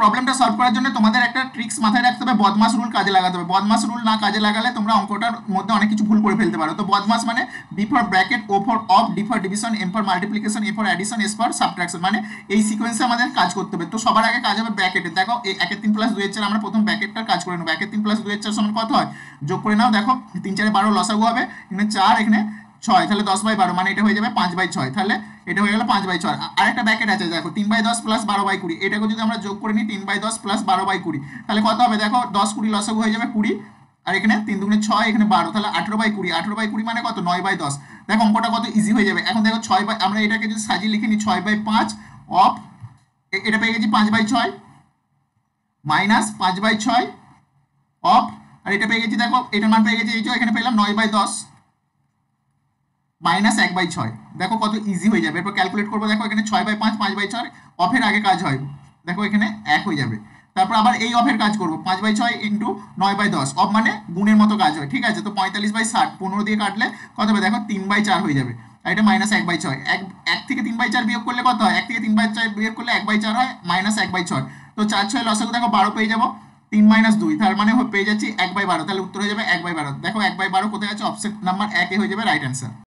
প্রবলেমটা সলভ করার জন্য তোমাদের একটা ট্রিক্স মাথায় রাখতে হবে, বদমাস রুল কাজে লাগাতে হবে। বদমাস রুল না কাজে লাগালে তোমরা অঙ্কটার মধ্যে অনেক কিছু ভুল করে ফেলতে পারো। তো বদমাস মানে B for bracket, O for of, D for division, M for multiplication, A for addition, S for subtraction, মানে এই সিকোয়েন্সে আমাদের কাজ করতে হবে। তো সবার আগে কাজ হবে ব্র্যাকেটে। দেখো এই 1 3 + 2 4, আমরা প্রথম ব্র্যাকেটটার কাজ করে নেব। 1 3 + 2 4 সমান কত হয়, যোগ করে নাও। দেখো 3 4 12 লসাগু হবে, এখানে 4 এখানে 6, তাহলে 10/12, মানে এটা হয়ে যাবে 5/6, তাহলে এটা হয়ে গেল 5/6। আর একটা ব্র্যাকেট আছে দেখো 3/10 + 12/20, এটাকে যদি আমরা যোগ করে নিই 3/10 + 12/20, তাহলে কত হবে দেখো 10 20 লসাগু হয়ে যাবে 20, আর এখানে 3 2 6, এখানে 12, তাহলে 18/20। 18/20 মানে কত, 9/10। দেখো অঙ্কটা কত ইজি হয়ে যাবে। এখন দেখো 6 আমরা এটাকে যদি সাজিয়ে লিখে নিই 6/5 অফ, এটা পেয়ে গেছি 5/6 মাইনাস 5/6 অফ, আর এটা পেয়ে গেছি দেখো এটার মান পেয়ে গেছি এই যে এখানে পেলাম 9/10 মাইনাস 1/6। দেখো কত ইজি হয়ে যাবে। এরপর ক্যালকুলেট করবো, দেখো এখানে 6/5 5/6, অফের আগে কাজ হয়, দেখো এখানে 1 হয়ে যাবে। তারপর আবার এই অফের কাজ করবো, 5/6 ইন্টু 9/10, অফ মানে গুণের মতো কাজ হয়, ঠিক আছে। তো 45/60 15 দিয়ে কাটলে কত হবে দেখো 3/4 হয়ে যাবে, আর এটা মাইনাস 1/6। 1 থেকে 3/4 বিয়োগ করলে কত হয়, 1 থেকে 3/4 বিয়োগ করলে 1/4 হয়, মাইনাস 1/6। তো 4 6 লসাগু দেখো 12 পেয়ে যাবো, 3 - 2, তার মানে পেয়ে যাচ্ছি 1/12, তাহলে উত্তর হয়ে যাবে 1/12। দেখো 1/12 কোথায় আছে, অপশন নাম্বার 1 হয়ে যাবে রাইট অ্যান্সার।